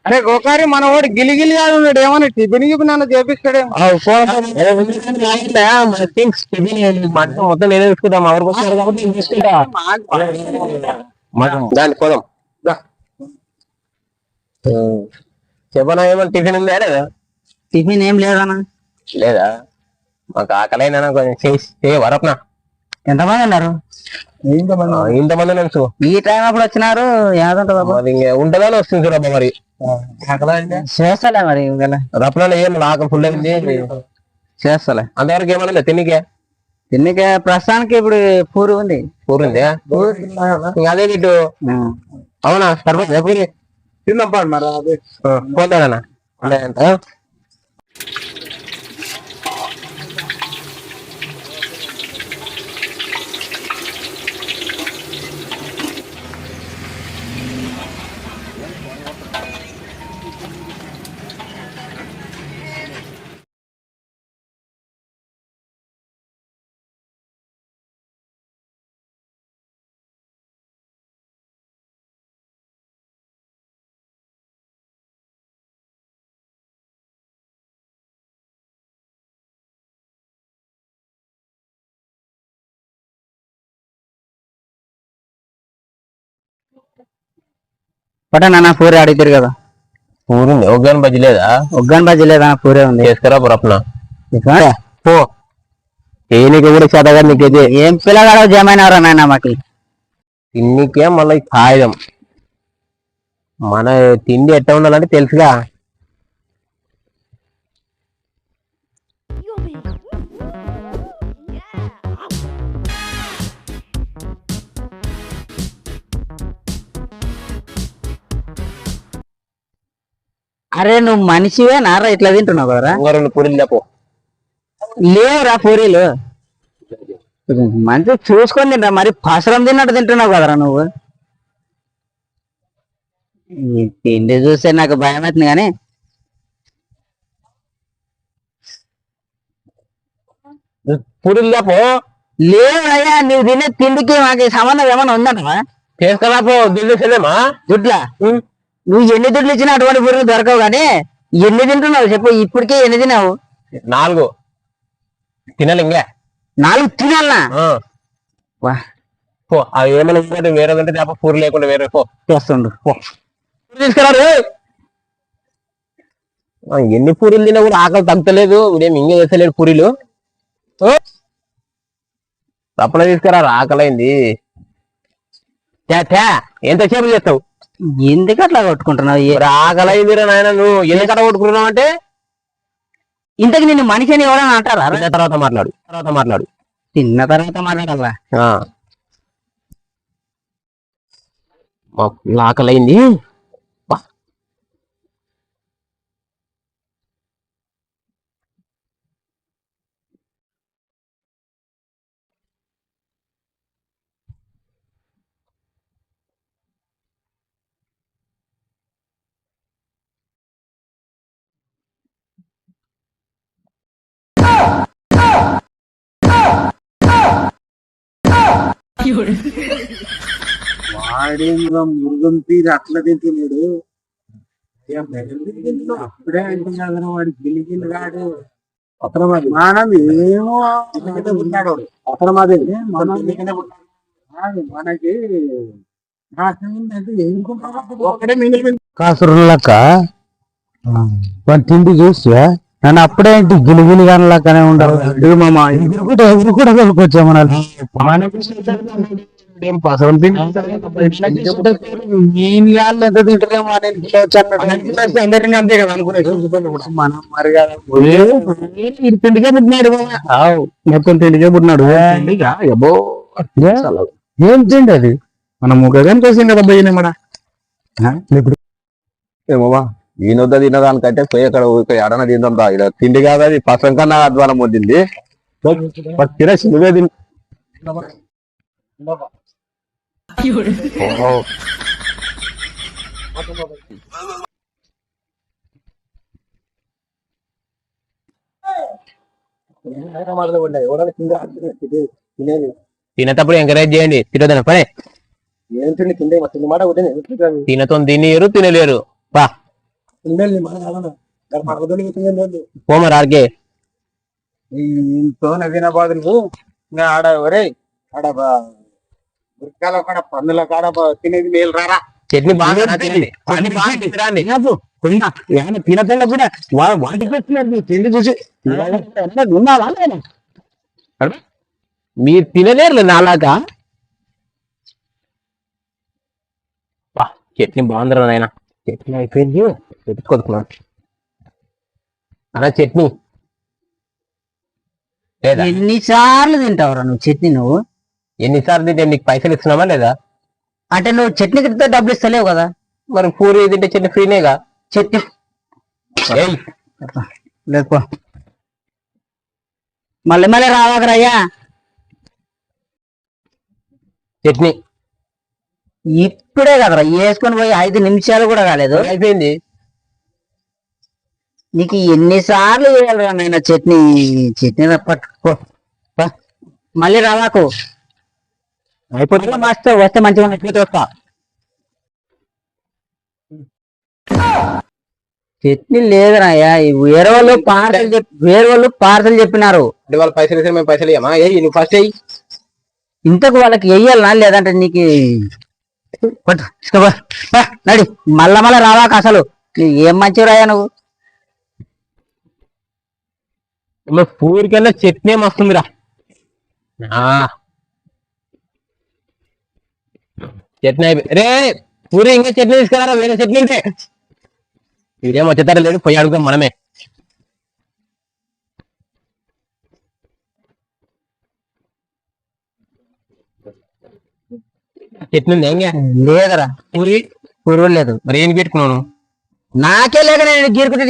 అరే గోకారి మన వాడు గిలిగిలి ఉన్నాడు ఏమన్నా టిఫిన్ గిఫిన్ అన్న చేపిస్తాడే మొత్తం నేనే తీసుకుంటాం ఎవరికి వస్తారు కాబట్టి నేను తీసుకుంటా దాని పోదాం చెప్పనా ఏమన్నా టిఫిన్ ఉందా లేదా టిఫిన్ ఏం లేదన్నా లేదా మాకు ఆకలైనా కొంచెం చేసి వరపనా ఎంతమంది ఉన్నారు ఇంతమంది తెలుసు ఈ టైం అప్పుడు వచ్చినారు ఉంటుందా వస్తుంది చూడబ్బా మరి చేస్తలే మరి రపన ఏం ఆకలి ఫుల్ అయింది చేస్తలే అంతవరకు ఏమన్నా తిన్నికే ప్రస్తుతానికి ఇప్పుడు పూరి ఉంది పూరి ఉంది అదే ఇటు అవునా సరిపోతుంది పూరి తిందాం మరి అదే పోతాడనా అంటే పట్టనా పూరి అడుగుతారు కదా పూరి ఉంది ఒగ్గాని బజ్జి లేదా ఒగ్గాని బజ్జి లేదా పూరే ఉంది చేసుకురా రపన పో నీకు కూడా చదగా నీకైతే ఏం పిల్లగాడో జమైనవరా నాయన మాకి తిన్నికే మళ్ళీ కాయడం మన తిండి ఎట్లా ఉండాలంటే తెలుసుగా అరే నువ్వు మనిషివే నారా ఇట్లా తింటున్నావు కదరా రెండు పూరీలు లేపో లేవురా పూరీలు మంచిగా చూసుకొని తింటా మరి పసరం తిన్నట్టు తింటున్నావు కదరా నువ్వు తిండి చూస్తే నాకు భయం అవుతుంది కానీ పూరీలు లేపో లేవయ్యా నువ్వు తినే తిండికి మాకు సంబంధం ఏమైనా ఉందంటవా చేసుకురాపో దిల్లేమా దుడ్లా నువ్వు ఎన్ని దుడ్లు ఇచ్చినా అటువంటి పూరీలు దొరకవు కానీ ఎన్ని తింటున్నావు చెప్పు ఇప్పటికే ఎన్ని తిన్నావు 4 తినాలి ఇంకా 4 తినాలనా పో అవి ఏమైనా వేరే అంటే తప్ప పూరి లేకుండా వేరే పో చేస్తుండు తీసుకురారు ఎన్ని పూరీలు తిన్నా కూడా ఆకలి తగ్గలేదు ఉదయం ఇంకే చేస్తలేడు పూరీలు తప్పన తీసుకురారు ఆకలైంది ఎంతసేపు చేస్తావు ఎందుకు అట్లా కొట్టుకుంటున్నావు ఆకలైందిరా నాయన నువ్వు ఎందుకట కొట్టుకుంటున్నావు అంటే ఇంతకు నిన్ను మనిషి అని ఎవరైనా అంటారా తర్వాత మాట్లాడు తిన్న తర్వాత మాట్లాడాలా ఆకలైంది వాడేంద్రం మురుగం తీరు అట్లా తింటున్నాడు అప్పుడే అంటున్నా వాడు గిలిగిలి రాడు మనం ఏమో ఉన్నాడు అతనమాది మనకి ఒక్కడే మిగిలి కాసురులక్క తిండి చూస్తే నన్ను అప్పుడే ఇంటి గిలిగిలి గానలాగానే ఉండవు మామ ఎదురు కూడా కలుకొచ్చా అందరినీ అంతే కదా అనుకునే మనం మరి తిండికే పుట్టినాడు మొత్తం తిండికే పుట్టినాడు ఏం తిండి అది మనం ముఖం చేసింది కదా భయ్యనే మన ఏమోవా ఈయనొద్ద తినదానికంటే పోయి అక్కడ ఎడన తిందా ఇక్కడ తిండి కాదు అది పసం కన్నా అధ్వానం పొందింది తినేసి నువ్వే తిని తినేటప్పుడు ఎంకరేజ్ చేయండి తినదన పనే తినతో తినేరు తినలేరు బా పోమరా ఆర్కే ఇంట్లో నవీన బాధలు ఇంకా ఆడ ఒరే ఆడ ఉరకాల కాడ పందుల కాడ తినేది మేలు రారా. చట్నీ బాగా తినండి. చట్నీ బాగా తినండి. తినకుండా కూడా వాటికి పెట్టినారు తిండి చూసి ఉన్నావా లేదా? మీరు తినలేరు నాలాగా. చట్నీ బాగుందిరా నాయన. చట్నీ అయిపోయింది పెట్టుకోదుకున్నాను అలా చట్నీ లేదా? ఎన్నిసార్లు తింటావురా నువ్వు చట్నీ? నువ్వు ఎన్నిసార్లు తింటే నీకు పైసలు ఇస్తున్నామా లేదా? అంటే నువ్వు చట్నీ తింటే డబ్బులు ఇస్తలేవు కదా. మరి పూరి తింటే చట్నీ ఫ్రీనేగా. చట్నీ లేకపో మళ్ళీ మళ్ళీ రావాకరయ్యా. చట్నీ ఇప్పుడే కదరా వేసుకొని పోయి 5 నిమిషాలు కూడా కాలేదు. అయిపోయింది. నీకు ఎన్నిసార్లు చేయాలిరా నాయన చట్నీ? చట్నీ పట్టుకో మళ్ళీ రావాకు. అయిపోతుంది. మస్తు వస్తే మంచిగా వస్తా. చట్నీ లేదురాయ్యా. వేరే వాళ్ళు పార్సల్ చెప్పినారు. అంటే వాళ్ళు పైసలు ఇస్తే మేము పైసలు ఇయ్యమా? ఏ నువ్వు ఫస్ట్ అయ్యి ఇంతకు వాళ్ళకి వెయ్యాలనా లేదంటే నీకు నడి మళ్ళా రావాక. అసలు ఏం మంచిగా రాయా నువ్వు. పూరికల్లా చట్నీ వస్తుందిరా. చట్నీ అయిపోయి రే పూరి ఇంకా చట్నీ తీసుకురారా. వేరే చట్నీ ఉంటే ఇదేం వచ్చేతారా లేదు. పోయి అడుగుతాం మనమే. చట్నీ ఉంది ఏంగా? లేదరా పూరి లేదు. మరి ఏం పెట్టుకున్నాను? నాకే లేక నేను గీరుకుంటే